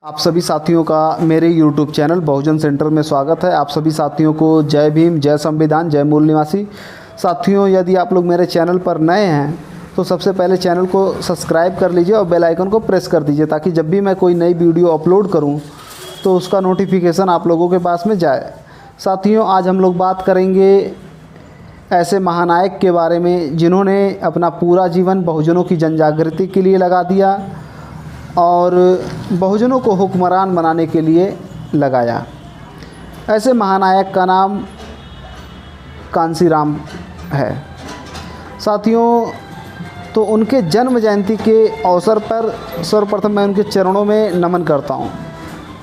आप सभी साथियों का मेरे YouTube चैनल बहुजन सेंटर में स्वागत है। आप सभी साथियों को जय भीम, जय संविधान, जय मूल निवासी। साथियों, यदि आप लोग मेरे चैनल पर नए हैं तो सबसे पहले चैनल को सब्सक्राइब कर लीजिए और बेल आइकन को प्रेस कर दीजिए ताकि जब भी मैं कोई नई वीडियो अपलोड करूं तो उसका नोटिफिकेशन आप लोगों के पास में जाए। साथियों, आज हम लोग बात करेंगे ऐसे महानायक के बारे में जिन्होंने अपना पूरा जीवन बहुजनों की जनजागृति के लिए लगा दिया और बहुजनों को हुक्मरान बनाने के लिए लगाया। ऐसे महानायक का नाम कांसीराम है। साथियों, तो उनके जन्म जयंती के अवसर पर सर्वप्रथम मैं उनके चरणों में नमन करता हूँ।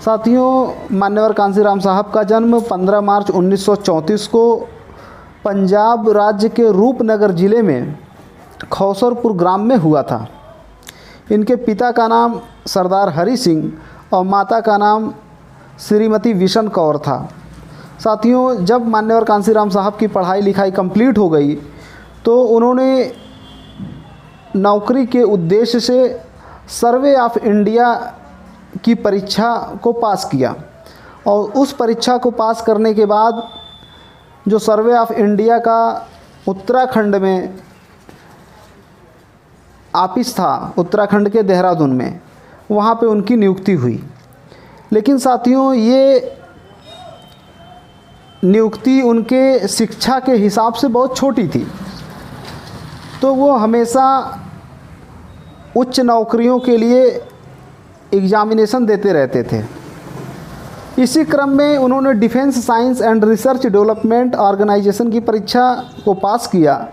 साथियों, मान्यवर कांसीराम साहब का जन्म 15 मार्च 1934 को पंजाब राज्य के रूपनगर ज़िले में खौसरपुर ग्राम में हुआ था। इनके पिता का नाम सरदार हरि सिंह और माता का नाम श्रीमती विशन कौर था। साथियों, जब मान्यवर कांसीराम साहब की पढ़ाई लिखाई कंप्लीट हो गई तो उन्होंने नौकरी के उद्देश्य से सर्वे ऑफ इंडिया की परीक्षा को पास किया और उस परीक्षा को पास करने के बाद जो सर्वे ऑफ इंडिया का उत्तराखंड में ऑफिस था, उत्तराखंड के देहरादून में, वहाँ पे उनकी नियुक्ति हुई। लेकिन साथियों, ये नियुक्ति उनके शिक्षा के हिसाब से बहुत छोटी थी, तो वो हमेशा उच्च नौकरियों के लिए एग्जामिनेशन देते रहते थे। इसी क्रम में उन्होंने defence science and research development organisation की परीक्षा को पास किया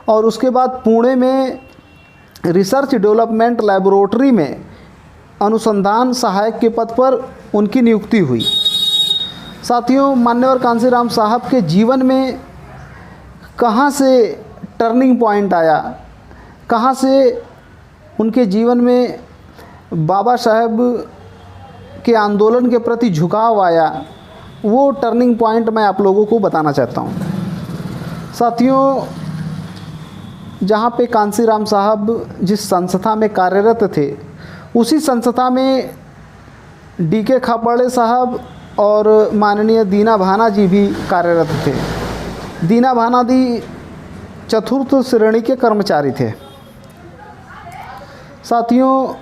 और उसके बाद पुणे में रिसर्च डेवलपमेंट लैबोरेटरी में अनुसंधान सहायक के पद पर उनकी नियुक्ति हुई। साथियों, मान्यवर कांसीराम साहब के जीवन में कहाँ से टर्निंग पॉइंट आया, कहाँ से उनके जीवन में बाबा साहब के आंदोलन के प्रति झुकाव आया, वो टर्निंग पॉइंट मैं आप लोगों को बताना चाहता हूँ। साथियों, जहाँ पे कांसीराम साहब जिस संस्था में कार्यरत थे उसी संस्था में डीके खापड़े साहब और माननीय दीना भाना जी भी कार्यरत थे। दीना भाना जी चतुर्थ श्रेणी के कर्मचारी थे। साथियों,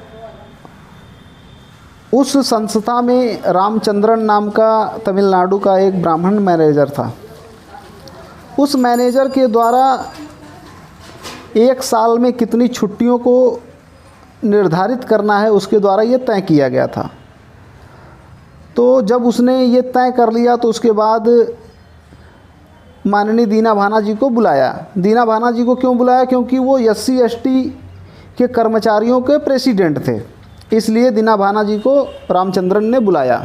उस संस्था में रामचंद्रन नाम का तमिलनाडु का एक ब्राह्मण मैनेजर था। उस मैनेजर के द्वारा एक साल में कितनी छुट्टियों को निर्धारित करना है उसके द्वारा ये तय किया गया था। तो जब उसने ये तय कर लिया तो उसके बाद माननीय दीना भाना जी को बुलाया। दीना भाना जी को क्यों बुलाया? क्योंकि वो SC ST के कर्मचारियों के प्रेसिडेंट थे, इसलिए दीना भाना जी को रामचंद्रन ने बुलाया।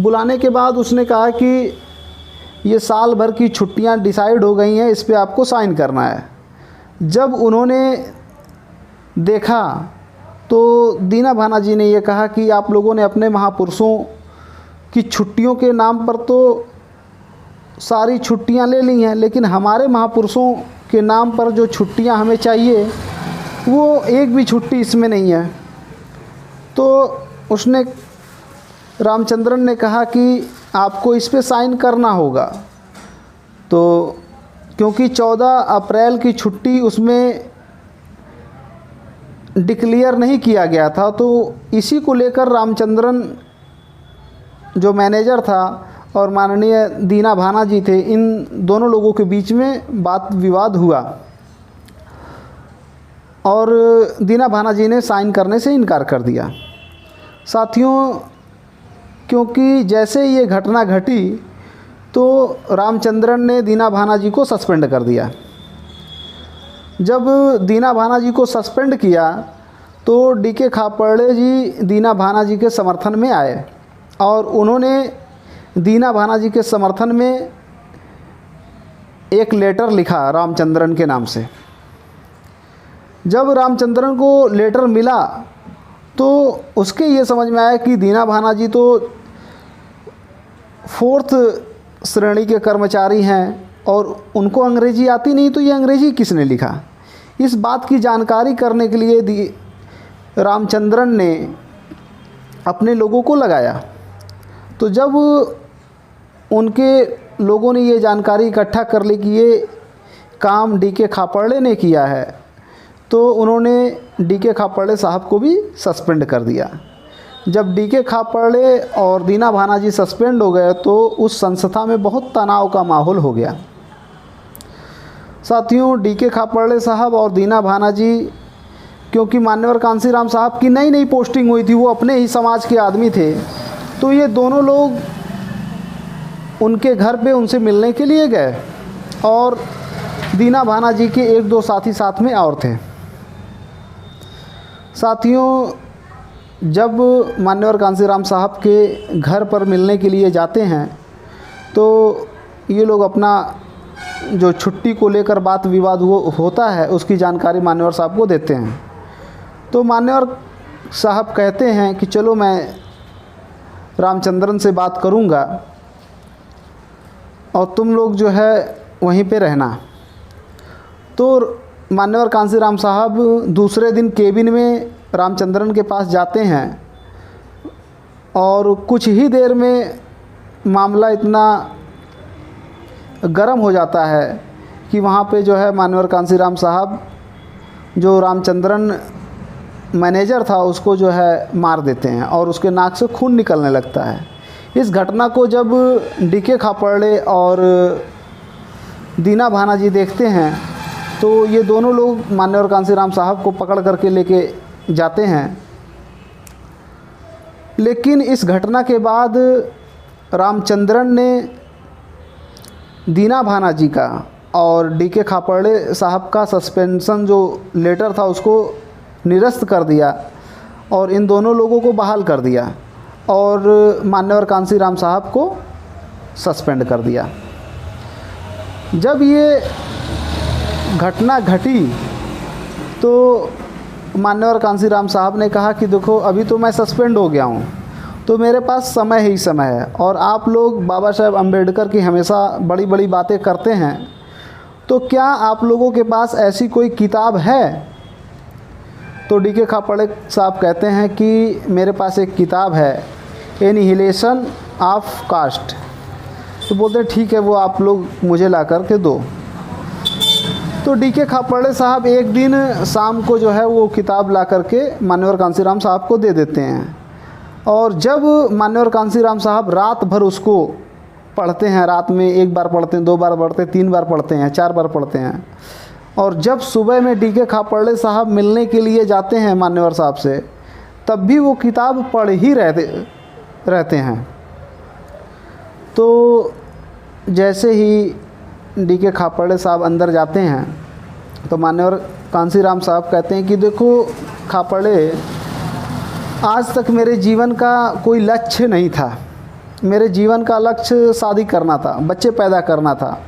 बुलाने के बाद उसने कहा कि ये साल भर की छुट्टियां डिसाइड हो गई हैं, इस पे आपको साइन करना है। जब उन्होंने देखा तो दीना भाना जी ने ये कहा कि आप लोगों ने अपने महापुरुषों की छुट्टियों के नाम पर तो सारी छुट्टियां ले ली हैं, लेकिन हमारे महापुरुषों के नाम पर जो छुट्टियां हमें चाहिए वो एक भी छुट्टी इसमें नहीं है। तो उसने रामचंद्रन ने कहा कि आपको इस पे साइन करना होगा। तो क्योंकि 14 अप्रैल की छुट्टी उसमें डिक्लेयर नहीं किया गया था, तो इसी को लेकर रामचंद्रन जो मैनेजर था और माननीय दीना भाना जी थे, इन दोनों लोगों के बीच में बात विवाद हुआ और दीना भाना जी ने साइन करने से इनकार कर दिया। साथियों, क्योंकि जैसे ये घटना घटी तो रामचंद्रन ने दीना भाना जी को सस्पेंड कर दिया। जब दीना भाना जी को सस्पेंड किया तो डीके खापड़े जी दीना भाना जी के समर्थन में आए और उन्होंने दीना भाना जी के समर्थन में एक लेटर लिखा रामचंद्रन के नाम से। जब रामचंद्रन को लेटर मिला तो उसके ये समझ में आया कि दीना भाना जी तो 4th श्रेणी के कर्मचारी हैं और उनको अंग्रेजी आती नहीं, तो ये अंग्रेजी किसने लिखा। इस बात की जानकारी करने के लिए रामचंद्रन ने अपने लोगों को लगाया। तो जब उनके लोगों ने ये जानकारी इकट्ठा कर ली कि ये काम डी.के. खापड़े ने किया है, तो उन्होंने डी.के. खापड़े साहब को भी सस्पेंड कर दिया। जब डी.के. खापड़े और दीना भानाजी सस्पेंड हो गए तो उस संस्था में बहुत तनाव का माहौल हो गया। साथियों, डी.के. खापड़े साहब और दीना भानाजी, क्योंकि मान्यवर कांसीराम साहब की नई नई पोस्टिंग हुई थी, वो अपने ही समाज के आदमी थे, तो ये दोनों लोग उनके घर पे उनसे मिलने के लिए गए और दीना भानाजी के एक दो साथी साथ में और थे। साथियों, जब मान्यवर कांसीराम साहब के घर पर मिलने के लिए जाते हैं तो ये लोग अपना जो छुट्टी को लेकर बात विवाद होता है उसकी जानकारी मान्यवर साहब को देते हैं। तो मान्यवर साहब कहते हैं कि चलो मैं रामचंद्रन से बात करूंगा और तुम लोग जो है वहीं पे रहना। तो मान्यवर कांसीराम साहब दूसरे दिन केबिन में रामचंद्रन के पास जाते हैं और कुछ ही देर में मामला इतना गर्म हो जाता है कि वहाँ पे जो है मान्यवर कांसीराम साहब जो रामचंद्रन मैनेजर था उसको जो है मार देते हैं और उसके नाक से खून निकलने लगता है। इस घटना को जब डी.के. खापड़े और दीना भानाजी देखते हैं तो ये दोनों लोग मान्यवर कांसीराम साहब को पकड़ करके लेके जाते हैं। लेकिन इस घटना के बाद रामचंद्रन ने दीना भानाजी का और डी.के. खापड़े साहब का सस्पेंशन जो लेटर था उसको निरस्त कर दिया और इन दोनों लोगों को बहाल कर दिया और मान्यवर कांसीराम साहब को सस्पेंड कर दिया। जब ये घटना घटी तो मान्यवर कांसीराम साहब ने कहा कि देखो अभी तो मैं सस्पेंड हो गया हूँ, तो मेरे पास समय ही समय है और आप लोग बाबा साहेब अम्बेडकर की हमेशा बड़ी बड़ी बातें करते हैं, तो क्या आप लोगों के पास ऐसी कोई किताब है? तो डी.के. खापड़े साहब कहते हैं कि मेरे पास एक किताब है, एनिहिलेशन ऑफ कास्ट। तो बोलते हैं ठीक है, वो आप लोग मुझे ला कर के दो। तो डी.के. खापड़े साहब एक दिन शाम को जो है वो किताब ला करके मान्यवर कांसीराम साहब को दे देते हैं और जब मान्यवर कांसीराम साहब रात भर उसको पढ़ते हैं, रात में एक बार पढ़ते हैं, दो बार पढ़ते हैं, तीन बार पढ़ते हैं, चार बार पढ़ते हैं और जब सुबह में डी.के. खापड़े साहब मिलने के लिए जाते हैं मान्यवर साहब से, तब भी वो किताब पढ़ ही रहते हैं। तो जैसे ही डी.के. खापड़े साहब अंदर जाते हैं तो मान्यवर कांसीराम साहब कहते हैं कि देखो खापड़े, आज तक मेरे जीवन का कोई लक्ष्य नहीं था। मेरे जीवन का लक्ष्य शादी करना था, बच्चे पैदा करना था,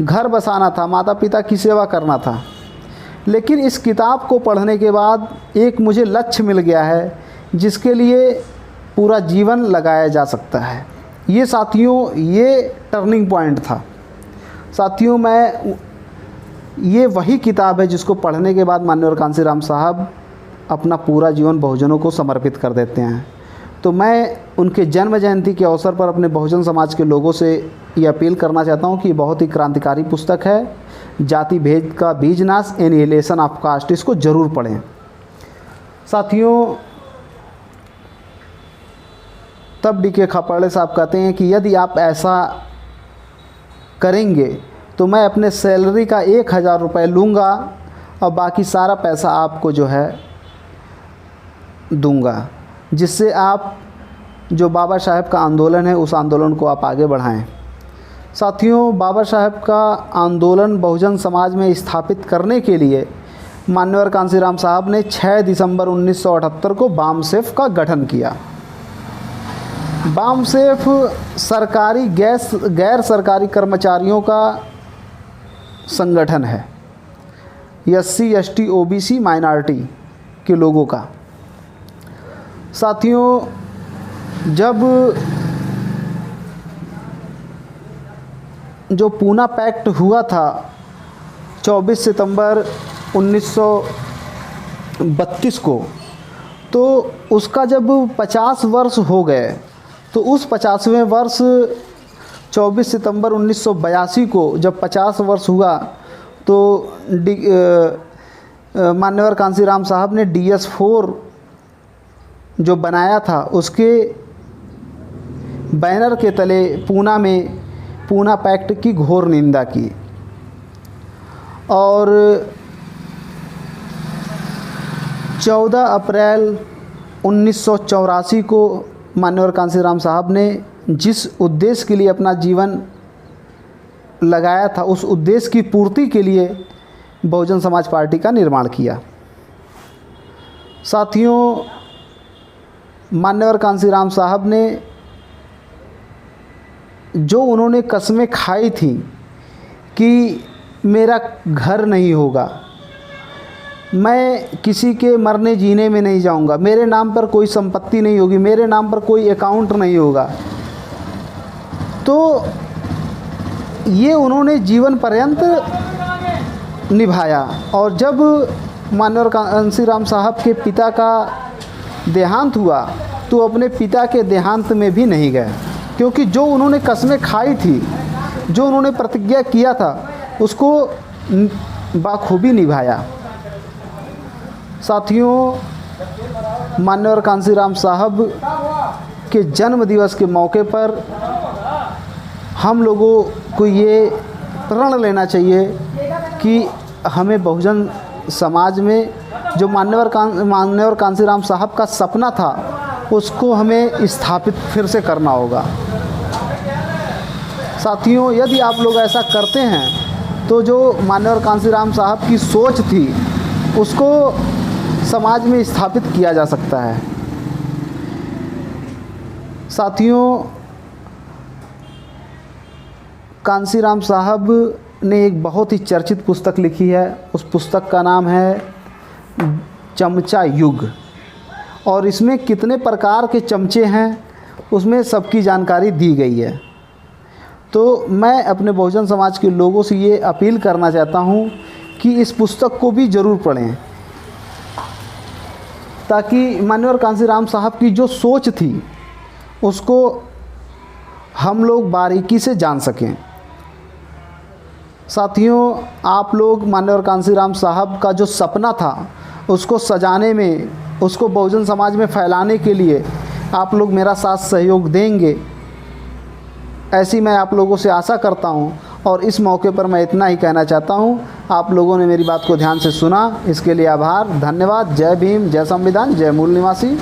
घर बसाना था, माता पिता की सेवा करना था। लेकिन इस किताब को पढ़ने के बाद एक मुझे लक्ष्य मिल गया है जिसके लिए पूरा जीवन लगाया जा सकता है। ये साथियों, ये टर्निंग पॉइंट था। साथियों, ये वही किताब है जिसको पढ़ने के बाद मान्यवर कांसीराम साहब अपना पूरा जीवन बहुजनों को समर्पित कर देते हैं। तो मैं उनके जन्म जयंती के अवसर पर अपने बहुजन समाज के लोगों से ये अपील करना चाहता हूँ कि बहुत ही क्रांतिकारी पुस्तक है, जाति भेद का बीजनाश, एनिहिलेशन ऑफ कास्ट। इसको ज़रूर पढ़ें। साथियों, तब डी.के. खापड़े साहब कहते हैं कि यदि आप ऐसा करेंगे तो मैं अपने सैलरी का 1000 रुपये लूँगा और बाकी सारा पैसा आपको जो है दूँगा, जिससे आप जो बाबा साहेब का आंदोलन है उस आंदोलन को आप आगे बढ़ाएं। साथियों, बाबा साहेब का आंदोलन बहुजन समाज में स्थापित करने के लिए मान्यवर कांसीराम साहब ने 6 दिसंबर 1978 को बामसेफ का गठन किया। बामसेफ सरकारी गैर सरकारी कर्मचारियों का संगठन है, SC ST OBC माइनॉरिटी के लोगों का। साथियों, जब जो पूना पैक्ट हुआ था 24 सितंबर 1932 को, तो उसका जब 50 वर्ष हो गए तो उस 50वें वर्ष 24 सितंबर 1982 को जब 50 वर्ष हुआ तो मान्यवर कांसीराम साहब ने DS-4 जो बनाया था उसके बैनर के तले पूना में पूना पैक्ट की घोर निंदा की। और 14 अप्रैल 1984 को मान्यवर कांसीराम साहब ने जिस उद्देश्य के लिए अपना जीवन लगाया था उस उद्देश्य की पूर्ति के लिए बहुजन समाज पार्टी का निर्माण किया। साथियों, मान्यवर कांसीराम साहब ने जो उन्होंने कस्में खाई थी कि मेरा घर नहीं होगा, मैं किसी के मरने जीने में नहीं जाऊंगा, मेरे नाम पर कोई संपत्ति नहीं होगी, मेरे नाम पर कोई अकाउंट नहीं होगा, तो ये उन्होंने जीवन पर्यंत निभाया। और जब मान्यवर कांसीराम साहब के पिता का देहांत हुआ तो अपने पिता के देहांत में भी नहीं गए, क्योंकि जो उन्होंने कस्में खाई थी, जो उन्होंने प्रतिज्ञा किया था, उसको बाखूबी निभाया। साथियों, मान्यवर कांसीराम साहब के जन्म दिवस के मौके पर हम लोगों को ये प्रण लेना चाहिए कि हमें बहुजन समाज में जो मान्यवर कांसीराम साहब का सपना था उसको हमें स्थापित फिर से करना होगा। साथियों, यदि आप लोग ऐसा करते हैं तो जो मान्यवर कांसीराम साहब की सोच थी उसको समाज में स्थापित किया जा सकता है। साथियों, कांसीराम साहब ने एक बहुत ही चर्चित पुस्तक लिखी है। उस पुस्तक का नाम है चमचा युग, और इसमें कितने प्रकार के चमचे हैं उसमें सबकी जानकारी दी गई है। तो मैं अपने बहुजन समाज के लोगों से ये अपील करना चाहता हूँ कि इस पुस्तक को भी ज़रूर पढ़ें, ताकि मान्यवर कांसीराम साहब की जो सोच थी उसको हम लोग बारीकी से जान सकें। साथियों, आप लोग मान्यवर कांसीराम साहब का जो सपना था उसको सजाने में, उसको बहुजन समाज में फैलाने के लिए आप लोग मेरा साथ सहयोग देंगे, ऐसी मैं आप लोगों से आशा करता हूं। और इस मौके पर मैं इतना ही कहना चाहता हूं। आप लोगों ने मेरी बात को ध्यान से सुना, इसके लिए आभार, धन्यवाद। जय भीम, जय संविधान, जय मूल निवासी।